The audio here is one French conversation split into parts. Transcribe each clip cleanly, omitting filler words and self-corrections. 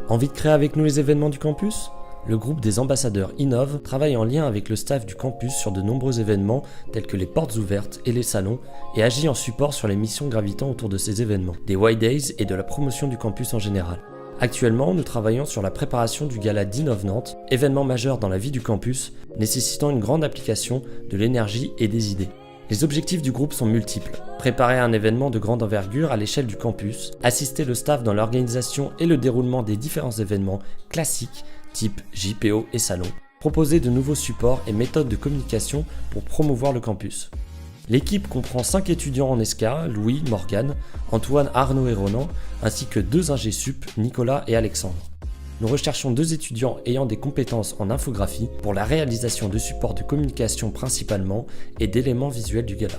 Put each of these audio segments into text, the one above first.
Envie de créer avec nous les événements du campus ? Le groupe des ambassadeurs Innov travaille en lien avec le staff du campus sur de nombreux événements tels que les portes ouvertes et les salons et agit en support sur les missions gravitant autour de ces événements, des White Days et de la promotion du campus en général. Actuellement, nous travaillons sur la préparation du gala d'Innov Nantes, événement majeur dans la vie du campus, nécessitant une grande application de l'énergie et des idées. Les objectifs du groupe sont multiples. Préparer un événement de grande envergure à l'échelle du campus, assister le staff dans l'organisation et le déroulement des différents événements classiques, type JPO et salon, proposer de nouveaux supports et méthodes de communication pour promouvoir le campus. L'équipe comprend 5 étudiants en ESCA, Louis, Morgane, Antoine, Arnaud et Ronan, ainsi que 2 ingé sup, Nicolas et Alexandre. Nous recherchons 2 étudiants ayant des compétences en infographie pour la réalisation de supports de communication principalement et d'éléments visuels du gala.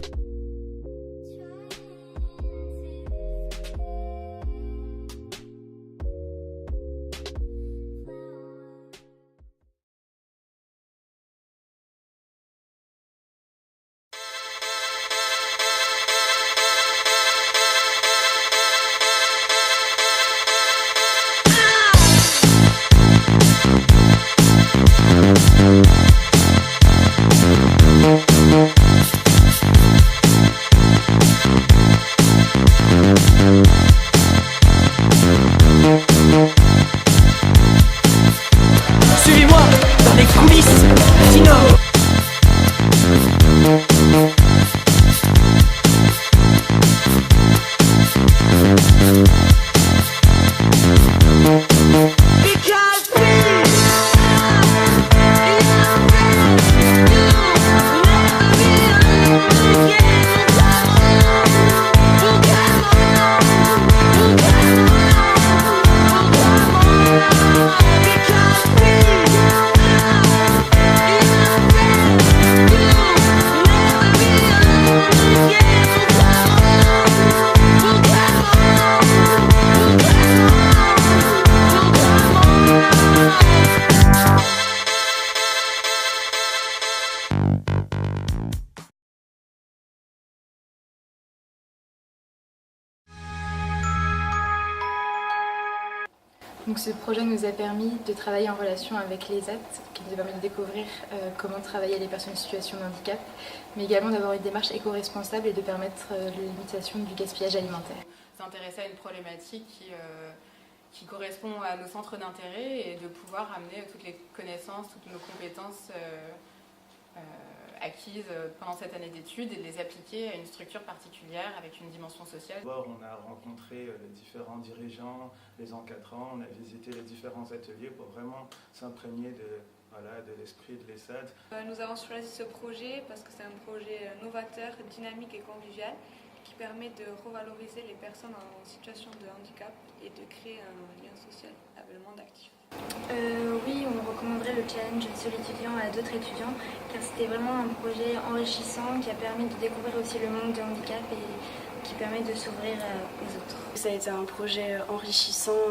Suivez-moi dans les coulisses d'Innov. Donc ce projet nous a permis de travailler en relation avec l'ESAT, qui nous a permis de découvrir comment travailler les personnes en situation de handicap, mais également d'avoir une démarche éco-responsable et de permettre la limitation du gaspillage alimentaire. S'intéresser à une problématique qui correspond à nos centres d'intérêt et de pouvoir amener toutes les connaissances, toutes nos compétences acquises pendant cette année d'études et de les appliquer à une structure particulière avec une dimension sociale. D'abord, on a rencontré les différents dirigeants, les encadrants, on a visité les différents ateliers pour vraiment s'imprégner de l'esprit de l'ESAD. Nous avons choisi ce projet parce que c'est un projet novateur, dynamique et convivial qui permet de revaloriser les personnes en situation de handicap et de créer un lien social avec le monde actif. Oui, on recommanderait le challenge Seul étudiant à d'autres étudiants car c'était vraiment un projet enrichissant qui a permis de découvrir aussi le monde du handicap et qui permet de s'ouvrir aux autres. Ça a été un projet enrichissant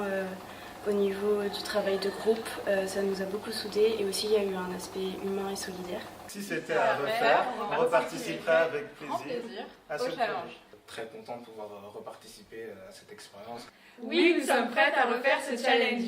au niveau du travail de groupe, ça nous a beaucoup soudés et aussi il y a eu un aspect humain et solidaire. Si c'était à refaire, on reparticiperait avec plaisir à ce challenge. Très content de pouvoir reparticiper à cette expérience. Oui, nous sommes prêtes à refaire ce challenge.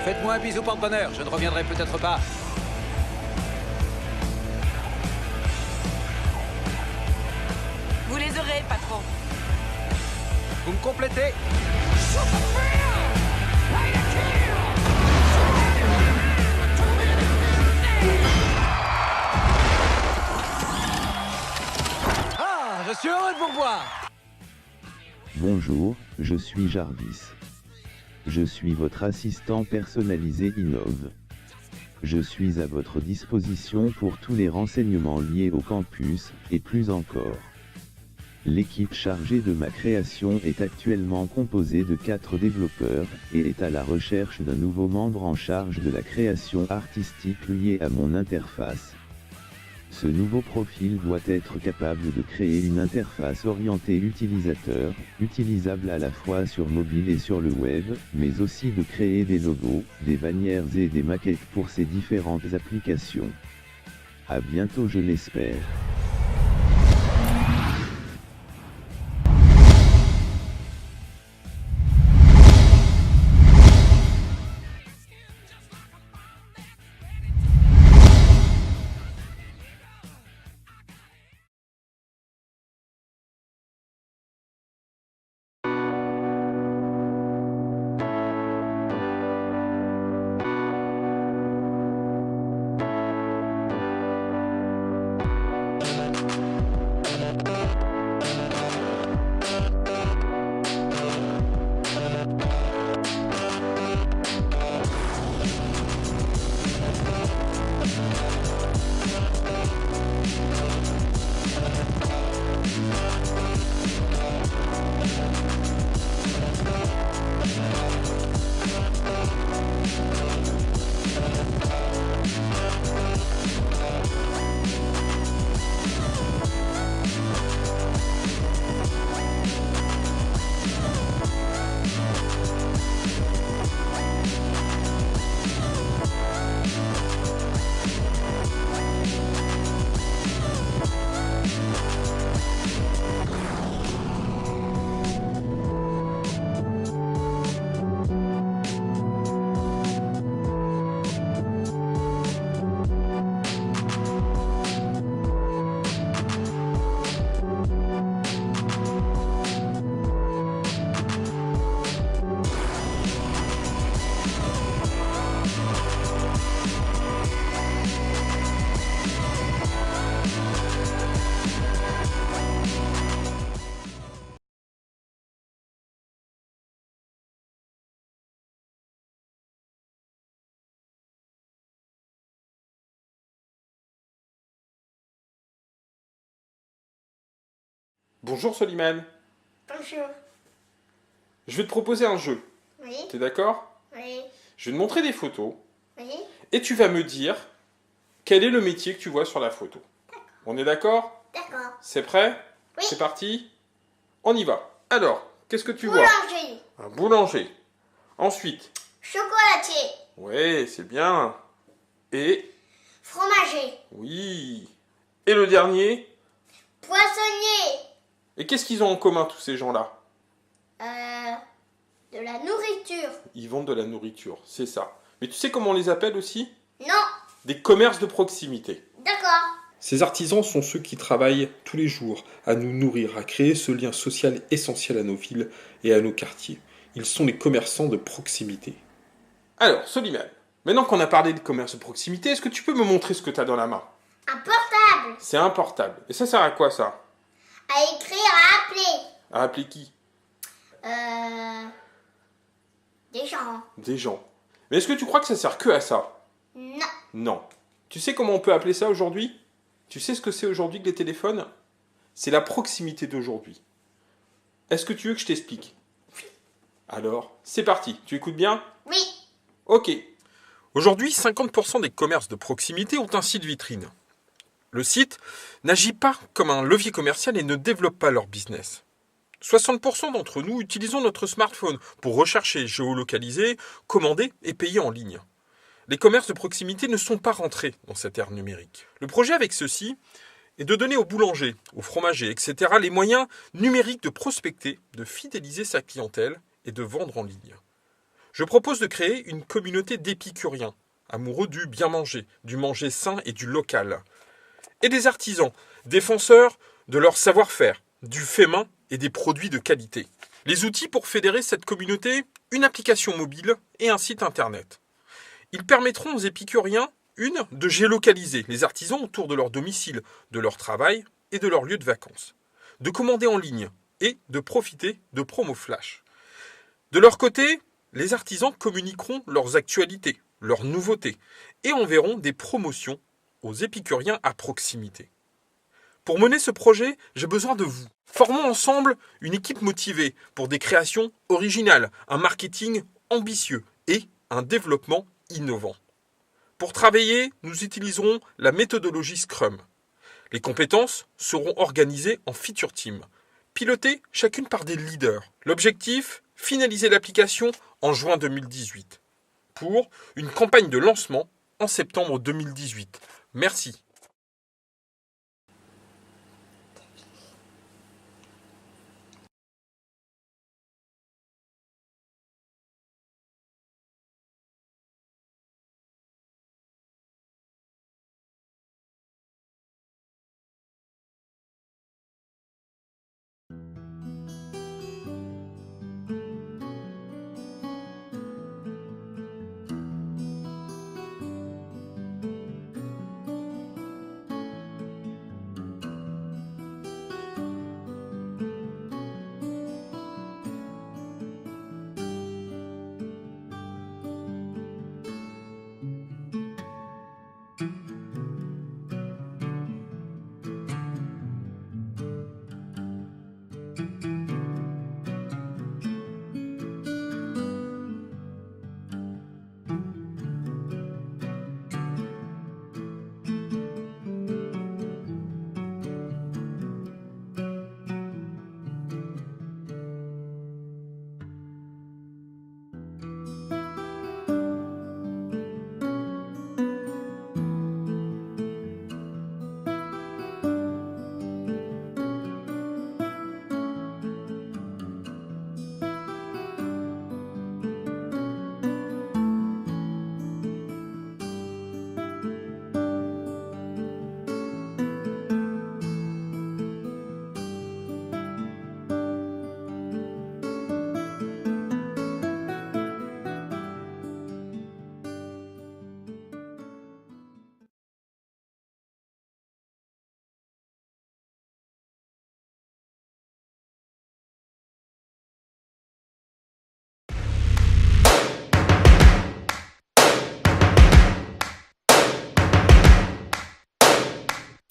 Faites-moi un bisou porte-bonheur, je ne reviendrai peut-être pas. Vous les aurez, patron. Vous me complétez? Ah, je suis heureux de vous revoir. Bonjour, je suis Jarvis. Je suis votre assistant personnalisé Innov. Je suis à votre disposition pour tous les renseignements liés au campus, et plus encore. L'équipe chargée de ma création est actuellement composée de 4 développeurs, et est à la recherche d'un nouveau membre en charge de la création artistique liée à mon interface. Ce nouveau profil doit être capable de créer une interface orientée utilisateur, utilisable à la fois sur mobile et sur le web, mais aussi de créer des logos, des bannières et des maquettes pour ces différentes applications. À bientôt, je l'espère. Bonjour Soliman. Bonjour. Je vais te proposer un jeu. Oui. T'es d'accord? Oui. Je vais te montrer des photos. Oui. Et tu vas me dire quel est le métier que tu vois sur la photo. On est d'accord? D'accord. C'est prêt? Oui. C'est parti? On y va. Alors, qu'est-ce que tu vois? Boulanger. Un boulanger. Ensuite? Chocolatier. Ouais, c'est bien. Et? Fromager. Oui. Et le dernier? Poissonnier. Et qu'est-ce qu'ils ont en commun tous ces gens-là? De la nourriture. Ils vendent de la nourriture, c'est ça. Mais tu sais comment on les appelle aussi? Non. Des commerces de proximité. D'accord. Ces artisans sont ceux qui travaillent tous les jours à nous nourrir, à créer ce lien social essentiel à nos villes et à nos quartiers. Ils sont les commerçants de proximité. Alors, Soliman, maintenant qu'on a parlé de commerce de proximité, est-ce que tu peux me montrer ce que tu as dans la main? Un portable. C'est un portable. Et ça sert à quoi ça? À écrire, à appeler. À appeler qui? Des gens. Des gens. Mais est-ce que tu crois que ça sert que à ça? Non. Non. Tu sais comment on peut appeler ça aujourd'hui? Tu sais ce que c'est aujourd'hui que les téléphones? C'est la proximité d'aujourd'hui. Est-ce que tu veux que je t'explique? Alors, c'est parti. Tu écoutes bien? Oui. Ok. Aujourd'hui, 50% des commerces de proximité ont un site vitrine. Le site n'agit pas comme un levier commercial et ne développe pas leur business. 60% d'entre nous utilisons notre smartphone pour rechercher, géolocaliser, commander et payer en ligne. Les commerces de proximité ne sont pas rentrés dans cette ère numérique. Le projet avec ceci est de donner aux boulangers, aux fromagers, etc. les moyens numériques de prospecter, de fidéliser sa clientèle et de vendre en ligne. Je propose de créer une communauté d'épicuriens, amoureux du bien manger, du manger sain et du local. Et des artisans, défenseurs de leur savoir-faire, du fait main et des produits de qualité. Les outils pour fédérer cette communauté, une application mobile et un site internet. Ils permettront aux épicuriens, de géolocaliser les artisans autour de leur domicile, de leur travail et de leur lieu de vacances. De commander en ligne et de profiter de promos flash. De leur côté, les artisans communiqueront leurs actualités, leurs nouveautés et enverront des promotions aux épicuriens à proximité. Pour mener ce projet, j'ai besoin de vous. Formons ensemble une équipe motivée pour des créations originales, un marketing ambitieux et un développement innovant. Pour travailler, nous utiliserons la méthodologie Scrum. Les compétences seront organisées en feature team, pilotées chacune par des leaders. L'objectif, finaliser l'application en juin 2018, pour une campagne de lancement en septembre 2018. Merci.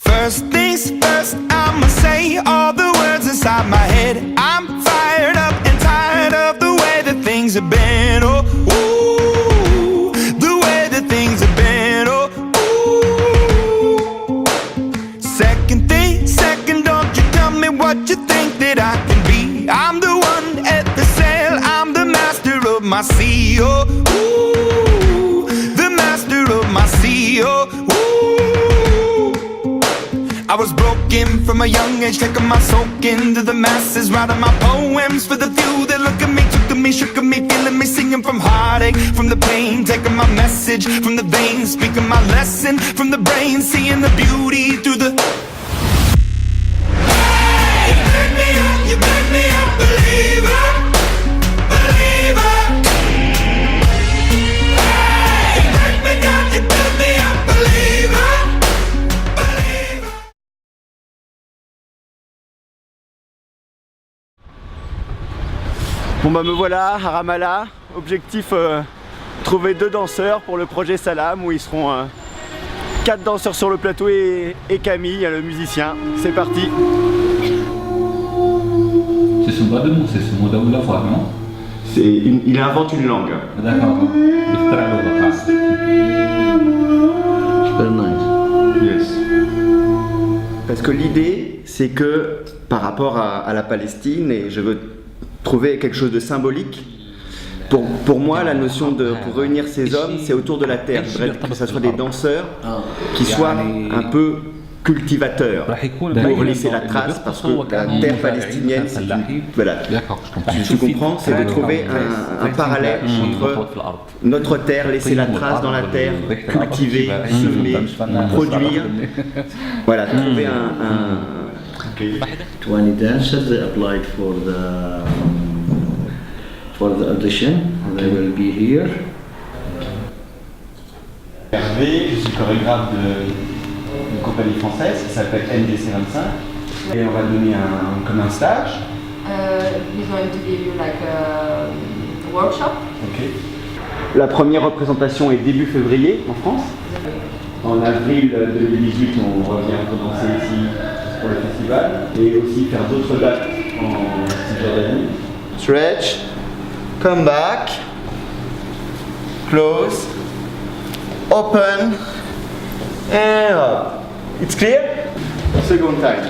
First things first, I'ma say all the words inside my head. I'm fired up and tired of the way that things have been. Oh, ooh, the way that things have been. Oh, ooh. Second thing, second, don't you tell me what you think that I can be. I'm the one at the sail, I'm the master of my sea. Oh, ooh, the master of my sea. Oh, ooh. I was broken from a young age, taking my soak into the masses, writing my poems for the few that look at me, took to me, shook at me, feeling me, singing from heartache, from the pain, taking my message from the veins, speaking my lesson from the brain, seeing the beauty through the... Hey, you make me a believer, believer. Hey, you break me down, you build me a believer. Bon bah me voilà à Ramallah, objectif trouver 2 danseurs pour le projet Salam où ils seront 4 danseurs sur le plateau et Camille, le musicien. C'est parti. C'est son bras de mots, c'est son mot de la voix, non? Il invente une langue. D'accord. Yes. Parce que l'idée c'est que par rapport à la Palestine, et je veux trouver quelque chose de symbolique. Pour moi, la notion de pour réunir ces hommes, c'est autour de la terre. Je voudrais que ce soit des danseurs qui soient un peu cultivateurs pour laisser la trace, parce que la terre palestinienne, c'est voilà. Tu comprends, c'est de trouver un parallèle entre notre terre, laisser la trace dans la terre, cultiver, semer, produire. Voilà, trouver un 20 dancers they applied for the audition. They will be here. Hervé, je suis chorégraphe d'une compagnie française qui s'appelle NDC 25 et on va donner comme un stage. We're going to give you like a workshop. Ok. La première représentation est début février en France. En avril 2018, on revient pour danser ici pour le festival et aussi faire d'autres dates en Cisjordanie. Stretch, come back, close, open, and up. It's clear? Second time.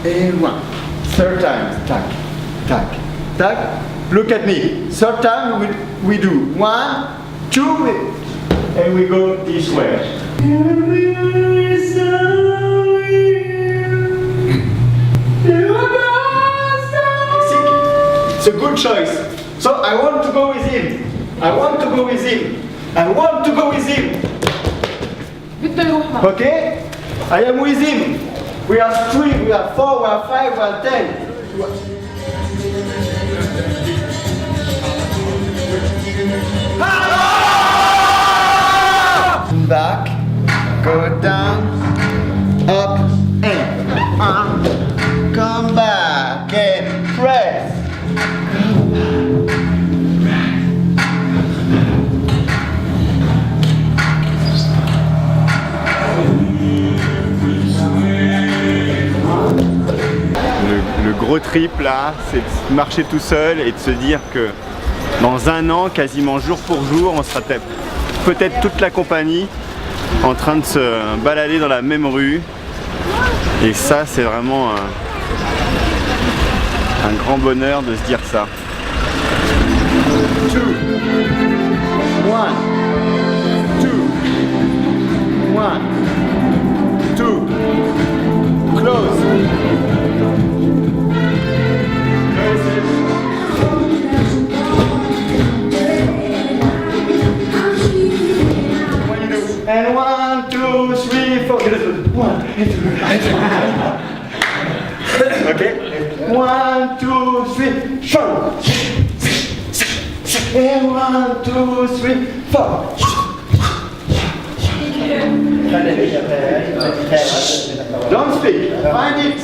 And one. Third time. Tac, tac, tac. Look at me. Third time we do 1, 2, and we go this way. It's a good choice. So I want to go with him. I want to go with him. I want to go with him. Okay? I am with him. We are 3, we are 4, we are 5, we are 10. Back, go down, up, and come back and press. Le gros trip là, c'est de marcher tout seul et de se dire que dans un an, quasiment jour pour jour, on sera peut-être toute la compagnie en train de se balader dans la même rue. Et ça, c'est vraiment un grand bonheur de se dire ça. 2, 1, 2, 1, 2, close. And 1, 2, 3, 4. 1, 2, okay. 1, 2, 3, show. And 1, 2, 3, 4. Don't speak. Find it.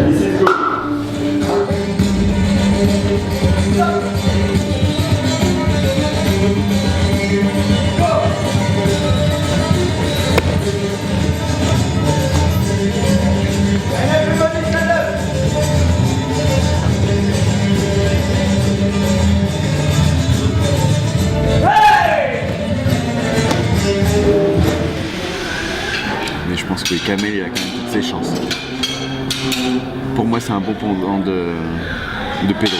This is good. Mais je pense que Kamel, il a quand même toutes ses chances. Pour moi, c'est un bon pendant de Pedro.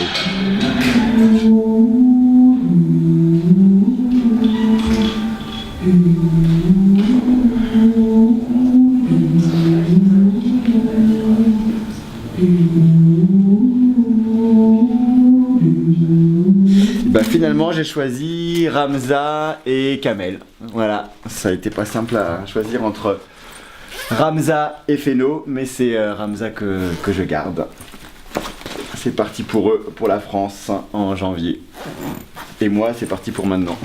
Bah finalement j'ai choisi Ramza et Kamel. Voilà, ça a été pas simple à choisir entre Ramza et Feno, mais c'est Ramza que je garde. C'est parti pour eux, pour la France en janvier. Et moi c'est parti pour maintenant.